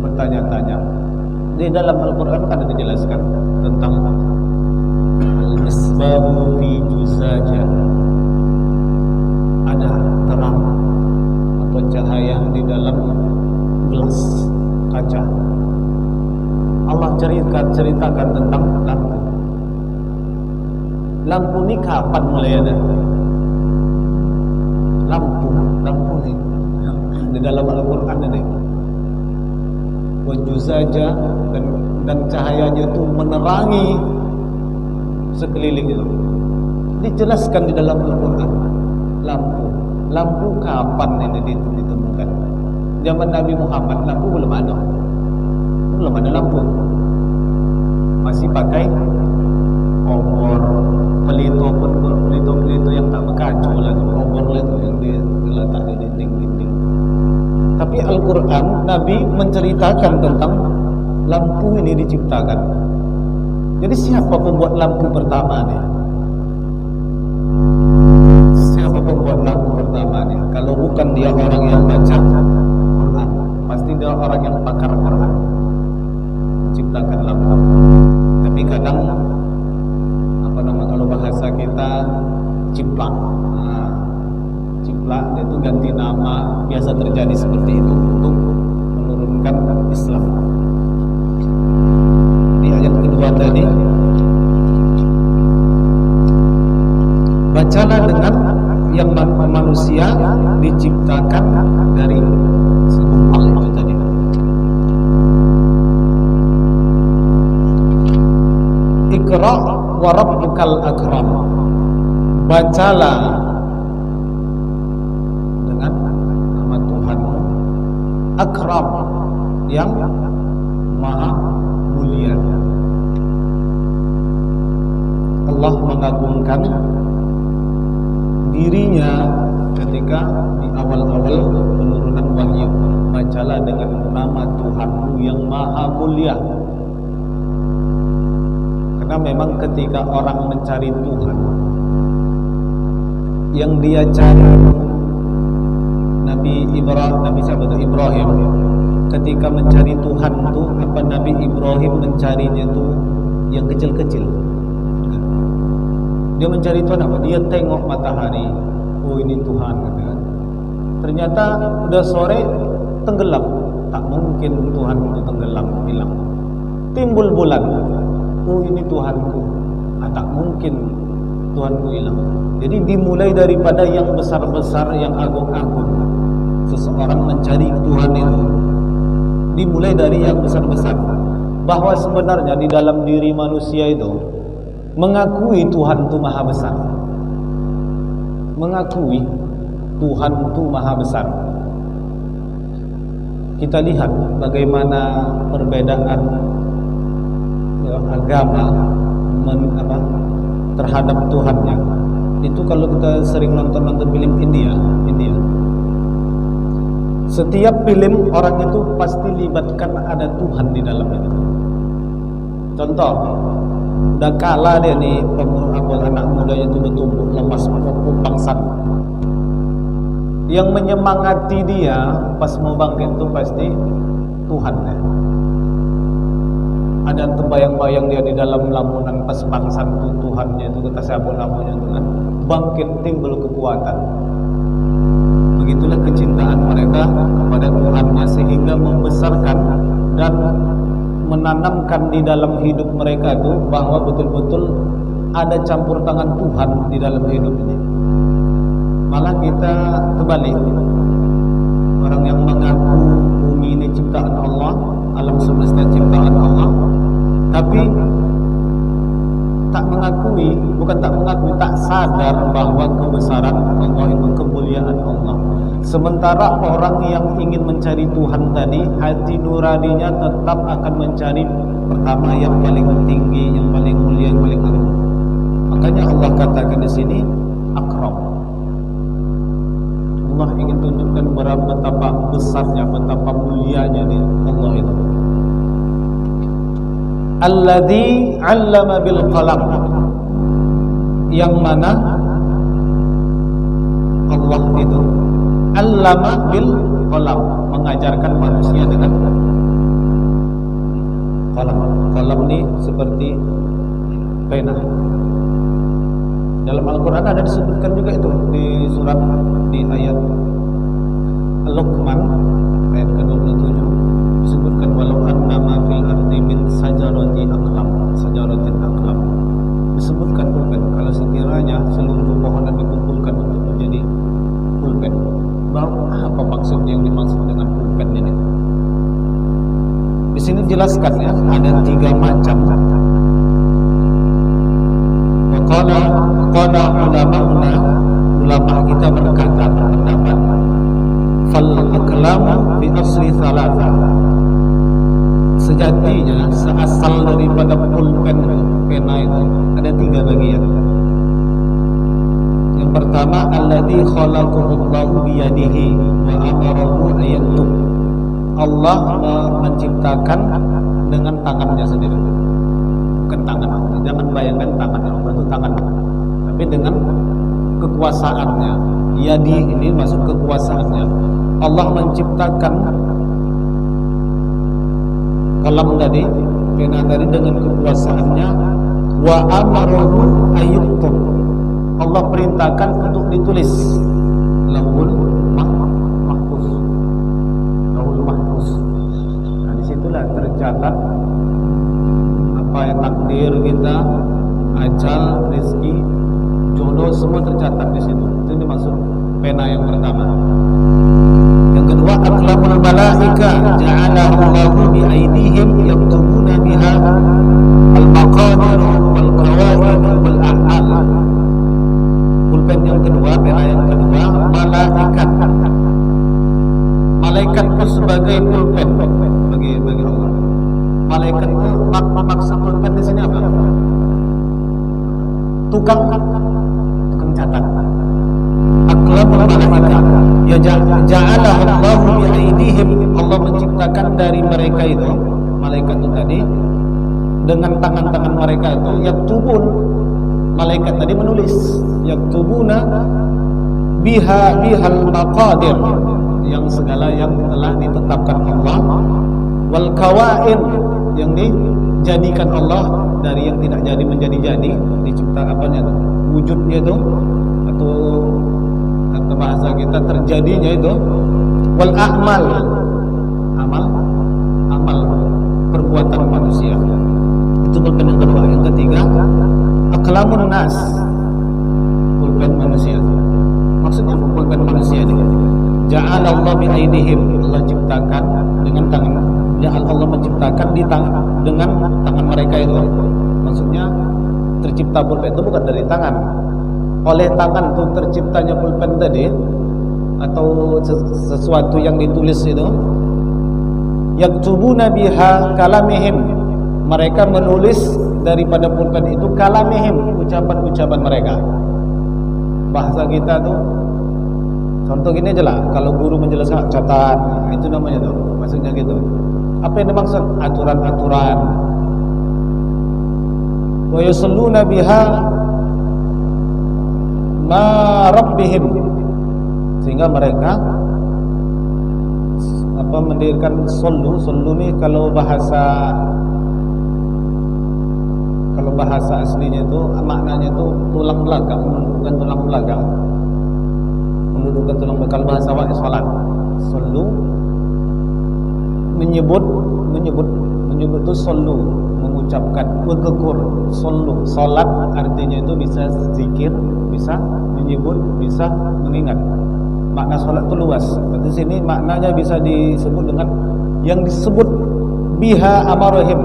Speaker 1: Bertanya-tanya. Di dalam Al-Quran kan ada dijelaskan tentang al-misbahu fi juzaja. Ada terang atau cahaya di dalam gelas kaca. Allah ceritakan tentang lampu. Lampu ini kapan mulai ada? Lampu ini di dalam Al-Quran ini. Wajuzaja, dan cahayanya itu menerangi sekeliling itu. Dijelaskan di dalam Al-Quran. Lampu kapan ini ditemukan? Zaman Nabi Muhammad lampu belum ada lampu, masih pakai obor, pelito yang tak berkaca lah, obor lah itu yang diletak di dinding. Tapi Al-Quran Nabi menceritakan tentang lampu ini diciptakan. Jadi siapa pembuat lampu pertama nih? Siapa pembuat lampu pertama nih? Kalau bukan dia orang yang baca Quran, pasti dia orang yang pakar Quran, menciptakan lampu. Tapi kadang kalau bahasa kita ciplak, ciplak itu ganti nama, biasa terjadi seperti itu untuk menurunkan Islam. Di ayat kedua tadi, bacalah dengan yang manusia diciptakan dari segumpal itu tadi. Iqra wa rabbukal akram. Bacalah dengan nama Tuhanmu akram, yang maha mulia. Allah mengagungkan dirinya ketika di awal-awal penurunan wahyu. Bacalah dengan nama Tuhanmu yang maha mulia. Karena memang ketika orang mencari Tuhan, yang dia cari Nabi Ibrahim ketika mencari Tuhan tuh, apa Nabi Ibrahim mencarinya tuh yang kecil-kecil. Dia mencari Tuhan apa? Dia tengok matahari, oh ini Tuhan, kan? Ternyata udah sore tenggelam. Tak mungkin Tuhan itu tenggelam, hilang. Timbul bulan, oh ini Tuhanku. Tak mungkin Tuhanku hilang. Jadi dimulai daripada yang besar-besar, yang agung-agung. Seseorang mencari Tuhan itu dimulai dari yang besar-besar. Bahwa sebenarnya di dalam diri manusia itu mengakui Tuhan itu maha besar. Mengakui Tuhan itu maha besar. Kita lihat bagaimana perbedaan agama terhadap Tuhannya. Itu kalau kita sering nonton film India. Setiap film orang itu pasti libatkan ada Tuhan di dalam itu. Contoh, udah kalah dia nih anak mudanya itu bertumbuh lemas, pangsan. Yang menyemangati dia pas mau bangkit itu pasti Tuhan. Ada terbayang-bayang dia di dalam lamunan pas bangsan Tuhannya itu, kata siapa namanya itu kan, bangkit timbul kekuatan. Begitulah kecintaan mereka kepada Tuhannya sehingga membesarkan dan menanamkan di dalam hidup mereka itu bahwa betul-betul ada campur tangan Tuhan di dalam hidup ini. Malah kita terbalik, orang yang mengaku bumi ini ciptaan Allah, alam semesta ciptaan Allah, tapi tak mengakui, bukan tak mengakui, tak sadar bahwa kebesaran Allah itu, kemuliaan Allah. Sementara orang yang ingin mencari Tuhan tadi, hati nuraninya tetap akan mencari pertama yang paling tinggi, yang paling mulia, yang paling agung. Makanya Allah katakan di sini akram. Allah ingin tunjukkan betapa besarnya, betapa mulianya di Allah itu. Alladzi 'allama bil qalam, yang mana Allah itu 'allama bil qalam, mengajarkan manusia dengan qalam. Qalam ini seperti pena. Dalam Al-Quran ada disebutkan juga itu di surat, di ayat Luqman ayat ke-27 disebutkan walau annama fil ardi min sajaratin aqlam, disebutkan pulpen. Kalau sekiranya seluruh pepohonan dikumpulkan untuk menjadi pulpen, apa maksud yang dimaksud dengan pulpen ini? Di sini dijelaskan ya, ada 3 macam. Qala ulama kita berkata, berpendapat fal aqlamu fi asli thalatha, sejatinya seasal daripada pulpen pena itu ada 3 bagian. Yang pertama alladzi khalaqallahu biyadihi wa amarahu ayaktub, Allah menciptakan dengan tangannya sendiri, bukan tangan. Jangan bayangkan tangan Allah itu tangan, tapi dengan kekuasaannya. Yadi ini masuk kekuasaannya. Allah menciptakan kalam tadi, pena tadi dengan kekuasaannya. Wa amarahu ayyuktub, Allah perintahkan untuk ditulis. Lauhul mahfuz. Nah, disitulah tercatat apa yang takdir kita, ajal, rezeki, jodoh, semua tercatat di situ. Itu dimaksud pena yang pertama. Yang kedua aqlamul malaika ja'alahu Allahu bi aydihim yaktubuna biha al-maqadir wal qawaid wal a'mal. Pulpen yang kedua, pena yang kedua, malaikat. Malaikat itu sebagai pulpen bagi Allah. Malaikat itu maksud pulpen di sini apa? Tukang catat. Aqlamul malaika ya ja'alahu Allahu bi aydihim, Allah menciptakan dari mereka itu, malaikat itu tadi, dengan tangan-tangan mereka itu, yaktubun, malaikat tadi menulis, yaktubuna bihal maqadir, yang segala yang telah ditetapkan Allah, wal kawain, yang dijadikan Allah dari yang tidak jadi menjadi jadi, dicipta apanya itu, wujudnya itu, atau bahasa kita terjadinya itu, wal a'mal, amal perbuatan manusia. Itu pulpen yang kedua. Yang ketiga aqlamun nas, pulpen manusia. Maksudnya pulpen manusia ini ja'alallahu bi aydihim, Allah ciptakan dengan tangan. Allah menciptakan dengan tangan mereka itu. Maksudnya tercipta pulpen itu bukan dari tangan. Oleh tangan itu terciptanya pulpen tadi, atau sesuatu yang ditulis itu. Yaktubuna biha kalamihim, mereka menulis daripada pulpen itu kalamihim, ucapan-ucapan mereka. Bahasa kita tuh contoh gini aja lah, kalau guru menjelaskan catat, itu namanya tuh, maksudnya gitu. Apa yang dimaksud? Aturan-aturan. Wa yusalluna biha ma rabbihim, sehingga mereka mendirikan sallu ini kalau bahasa bahasa aslinya itu maknanya itu tulang belakang, menundukkan tulang belakang. Menundukkan tulang belakang. Kalau bahasa awak salat. Sallu menyebut itu sallu, mengucapkan, udzukur, sallu. Salat artinya itu bisa zikir, bisa menyebut, bisa mengingat. Makna salat itu luas. Di sini maknanya bisa disebut dengan yang disebut biha amarahim,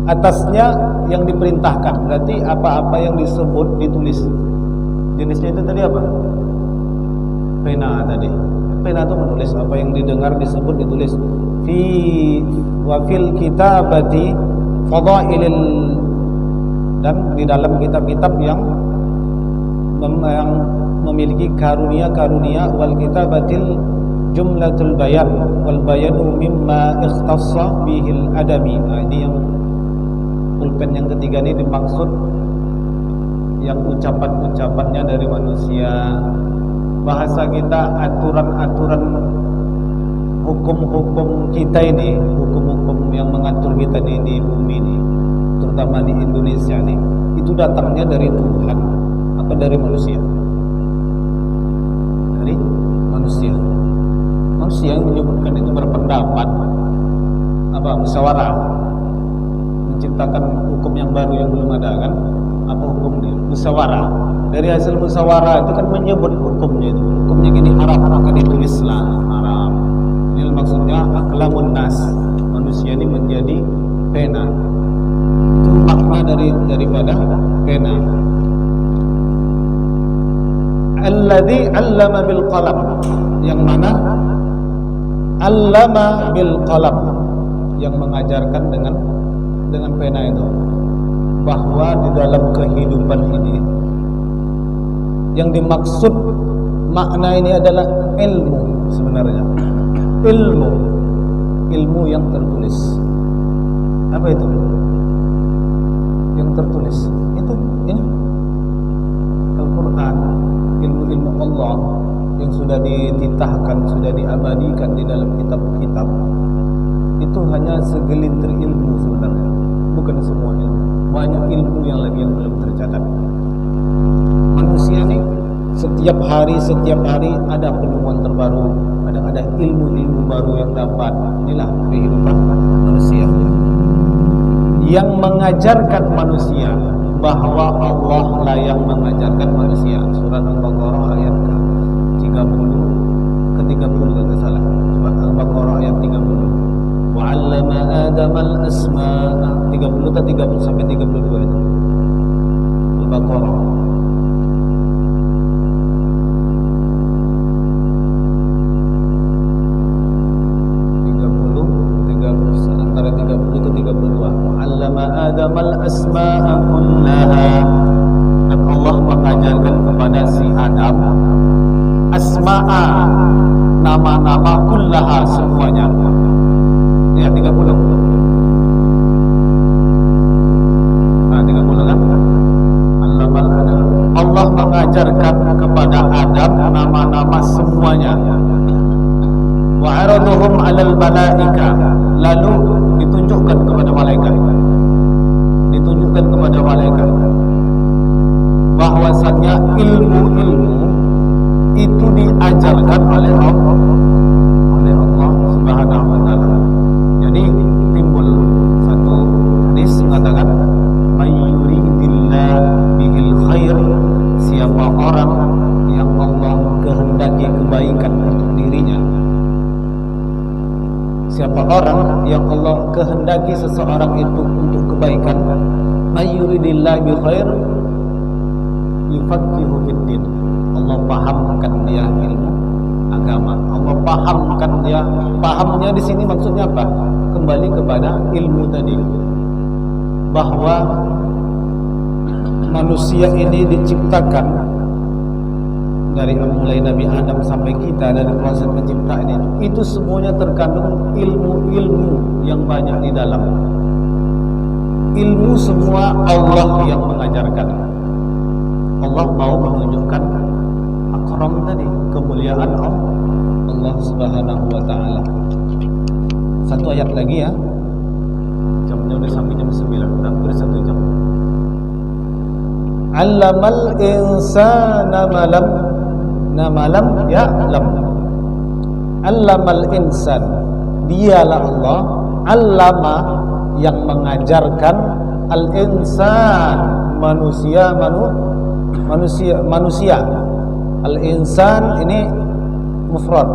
Speaker 1: atasnya yang diperintahkan. Berarti apa-apa yang disebut ditulis. Jenisnya itu tadi apa? Pena tadi. Pena itu menulis apa yang didengar disebut ditulis. Fi wa fil kitabati fadailil, dan di dalam kitab-kitab yang memiliki karunia-karunia, wal kitabatil jumlatul bayan wal bayanu mimma ikhtassa bihil adami. Ini yang pulpen yang ketiga ini dimaksud yang ucapan-ucapannya dari manusia. Bahasa kita, aturan-aturan hukum-hukum kita ini, hukum-hukum yang mengatur kita di bumi ini, terutama di Indonesia nih, itu datangnya dari Tuhan apa dari manusia? Dari manusia. Manusia yang menyebutkan itu berpendapat apa, musyawarah, menciptakan hukum yang baru yang belum ada kan? Apa hukumnya? Musyawarah. Dari hasil musyawarah itu kan menyebut hukumnya itu. Hukumnya gini, haram, maka ditulislah haram. Ini maksudnya aklamun nas. Manusia ini menjadi pena. Itu makna daripada pena. Alladzi 'allama bil qalam. Yang mana? 'Allama bil qalam. Yang mengajarkan dengan pena itu. Bahwa di dalam kehidupan ini yang dimaksud makna ini adalah ilmu sebenarnya. Ilmu yang tertulis. Apa itu? Yang tertulis. Ini Al-Qur'an, ilmu-ilmu Allah yang sudah dititahkan, sudah diabadikan di dalam kitab-kitab. Itu hanya segelintir ilmu sebenarnya, bukan semua ilmu. Banyak ilmu yang lagi yang belum tercatat. Manusia nih setiap hari ada penemuan terbaru, ada ilmu-ilmu baru yang dapat. Inilah kehidupan manusia yang mengajarkan manusia bahwa Allah lah yang mengajarkan manusia. Surat Al-Baqarah ayat ke-30 kalau tidak salah. Coba Al-Baqarah ayat 30. Wa 'allama Adama al-asma'a, 30 atau 30 sampai 32 itu. Al-Baqarah. Antara 30 ke 32. Wa 'allama Adama al-asma'a kullaha. Dan Allah mengajarkan kepada si Adam asma'a, nama-nama, kullaha, semuanya. Ya 30. Nah 30 kan? Allah mengajarkan kepada Adam nama-nama semuanya. Wa 'araduhum 'alal malaika, lalu ditunjukkan kepada malaikat. Ditunjukkan kepada malaikat bahwasanya ilmu-ilmu itu diajarkan oleh Allah Subhanahu wa taala. Jadi timbul satu hadis mengatakan may yuridillah bihil khair, siapa orang yang Allah kehendaki kebaikan untuk dirinya. Siapa orang yang Allah kehendaki seseorang itu untuk kebaikan, may yuridillah bi khair yufaqihu fid din. Allah pahamkan dia ilmu agama. Allah pahamkan dia. Pahamnya di sini maksudnya apa? Kembali kepada ilmu tadi. Bahwa manusia ini diciptakan dari mulai Nabi Adam sampai kita, dari proses penciptaan itu semuanya terkandung ilmu-ilmu yang banyak di dalam. Ilmu semua Allah yang mengajarkan. Allah mau menunjukkan akram tadi, kemuliaan Allah Subhanahu wa taala. Satu ayat lagi ya. Jamnya udah sampai jam 9, hampir 1 jam. 'allamal insana ma lam ya'lam. 'Allamal insan, dialah Allah, 'allama yang mengajarkan, al-insan manusia. Al-insan ini mufrad,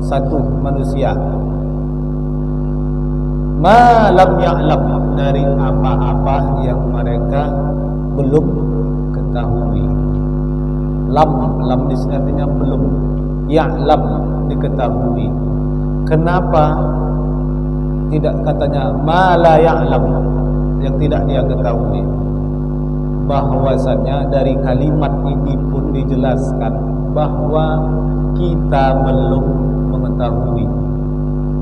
Speaker 1: satu manusia. Ma lam ya'lam, dari apa-apa yang mereka belum ketahui. Lam di sini artinya belum. Ya'lam, diketahui. Kenapa tidak katanya ma la ya'lam, yang tidak dia ketahui? Bahwasannya dari kalimat ini pun dijelaskan bahwa kita belum mengetahui.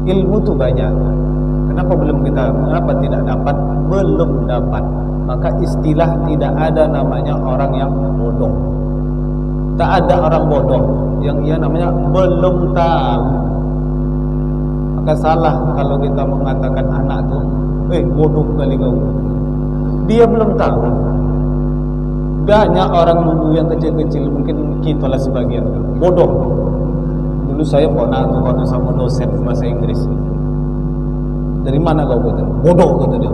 Speaker 1: Ilmu itu banyak. Kenapa belum kita? Kenapa tidak dapat? Belum dapat. Maka istilah tidak ada namanya orang yang bodoh. Tak ada orang bodoh yang ia namanya belum tahu. Maka salah kalau kita mengatakan anak tuh, bodoh kali kau. Dia belum tahu. Banyak orang dulu yang kecil-kecil, mungkin kita lah sebagian, bodoh. Dulu saya pernah sama dosen bahasa Inggris. Dari mana kau kata? Bodoh kata dia.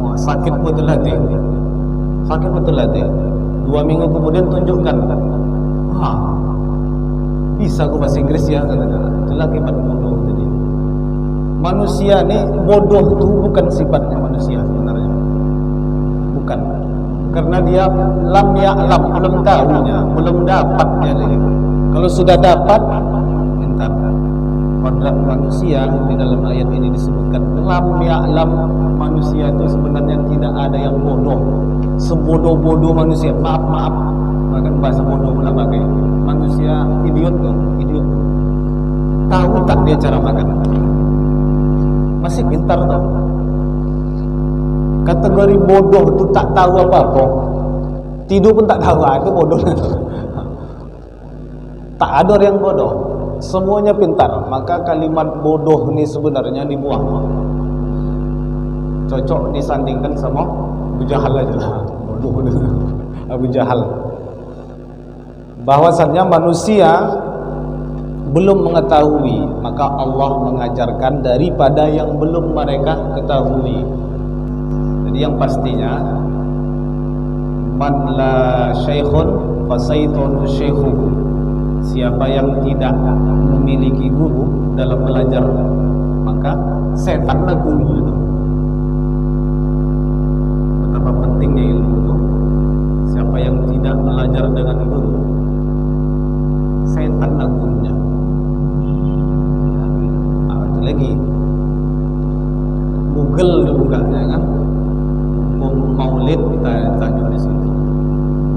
Speaker 1: Wah, sakit betul hati. Sakit betul hati. 2 minggu kemudian tunjukkan. Bisa aku bahasa Inggris ya kata dia. Itulah akibat bodoh tadi. Manusia ni bodoh tu bukan sifatnya manusia sebenarnya. Bukan. Karena dia lam ya'lam, belum tahunya, belum dapat dia lagi. Kalau sudah dapat, entar. Kodrat manusia di dalam ayat ini disebutkan lam ya'lam, manusia itu sebenarnya tidak ada yang bodoh. Sebodoh-bodoh manusia, maaf, makan bahasa bodoh pula pakai. Manusia idiot tuh, idiot. Tahu tak dia cara makan? Masih pintar tuh. Kategori bodoh itu tak tahu apa-apa. Tidur pun tak tahu, itu bodoh. Tak ada orang yang bodoh. Semuanya pintar. Maka kalimat bodoh ini sebenarnya dibuang. Cocok disandingkan sama Abu Jahal aja lah. Bodoh Abu Jahal. Bahwasannya manusia belum mengetahui, maka Allah mengajarkan daripada yang belum mereka ketahui. Jadi yang pastinya man la syaikhun fasaitun syekhuhu, siapa yang tidak memiliki guru dalam belajar maka setanlah guru itu. Betapa pentingnya ilmu itu. Siapa yang tidak belajar dengan guru, setanlah gurunya. Itu lagi Google dibukanya kan, maulid kita tanya di sini.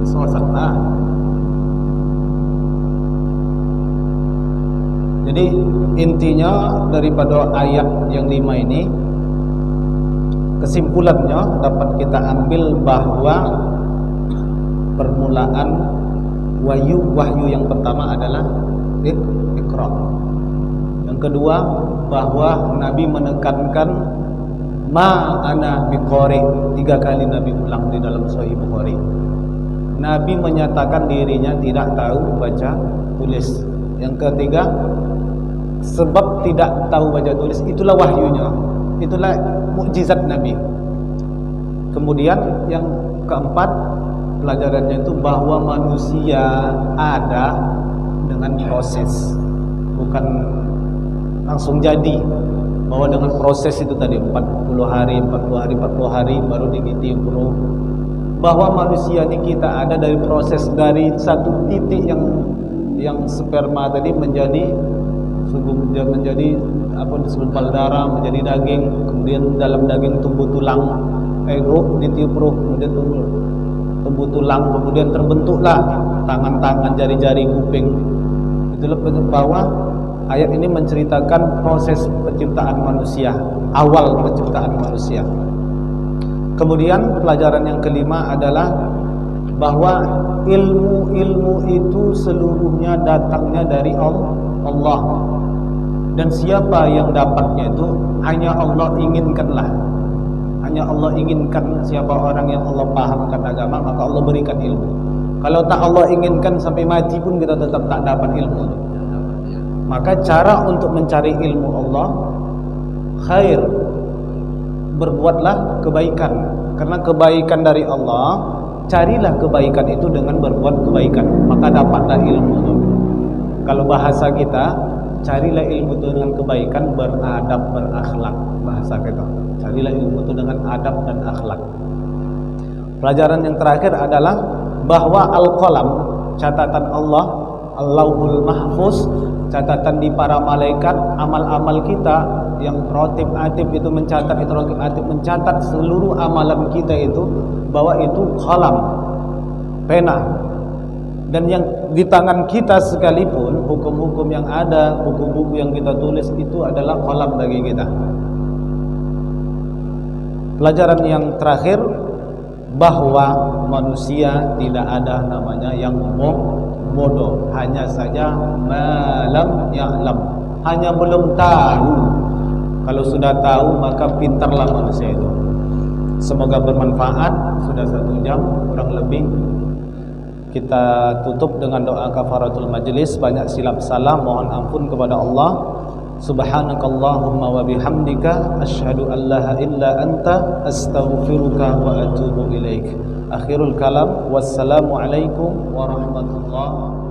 Speaker 1: Soalnya, jadi intinya daripada ayat yang 5 ini, kesimpulannya dapat kita ambil bahwa permulaan wahyu yang pertama adalah Iqra. Yang kedua, bahwa Nabi menekankan ma ana biqari, 3 kali Nabi ulang di dalam Sahih Bukhari. Nabi menyatakan dirinya tidak tahu baca tulis. Yang ketiga, sebab tidak tahu baca tulis itulah wahyunya, itulah mukjizat Nabi. Kemudian yang keempat, pelajarannya itu bahwa manusia ada dengan proses, bukan langsung jadi. Bahwa dengan proses itu tadi 40 hari baru digigit ruh. Bahwa manusia ini kita ada dari proses, dari satu titik yang sperma tadi menjadi apa disebut darah, menjadi daging, kemudian dalam daging tumbuh tulang, ruh ditiup ruh, kemudian tumbuh tulang, kemudian terbentuklah tangan-tangan, jari-jari, kuping. Itulah bahwa ayat ini menceritakan proses penciptaan manusia, awal penciptaan manusia. Kemudian pelajaran yang kelima adalah bahwa ilmu itu seluruhnya datangnya dari Allah. Dan siapa yang dapatnya itu hanya Allah inginkanlah. Hanya Maksudnya Allah inginkan siapa orang yang Allah pahamkan agama, maka Allah berikan ilmu. Kalau tak Allah inginkan sampai mati pun kita tetap tak dapat ilmu. Maka cara untuk mencari ilmu Allah khair, berbuatlah kebaikan. Karena kebaikan dari Allah, carilah kebaikan itu dengan berbuat kebaikan, maka dapatlah ilmu itu. Kalau bahasa kita, carilah ilmu itu dengan kebaikan, beradab, berakhlak. Bahasa kita, carilah ilmu itu dengan adab dan akhlak. Pelajaran yang terakhir adalah bahwa Al-Qalam, catatan Allah, Allahul Mahfuz, catatan di para malaikat, amal-amal kita yang rotib atib itu mencatat, itu rotib atib mencatat seluruh amalan kita itu, bahwa itu qalam, pena. Dan yang di tangan kita sekalipun, hukum-hukum yang ada, buku-buku yang kita tulis itu adalah qalam bagi kita. Pelajaran yang terakhir, bahwa manusia tidak ada namanya yang bodoh, hanya saja malam ya'lam, hanya belum tahu. Kalau sudah tahu maka pintarlah manusia itu. Semoga bermanfaat. Sudah 1 jam kurang lebih. Kita tutup dengan doa kafaratul majlis. Banyak silap salah, mohon ampun kepada Allah. Subhanakallahumma wa bihamdika asyhadu an la ilaha illa anta astaghfiruka wa atubu ilaik. Akhirul kalam, wassalamu alaikum warahmatullahi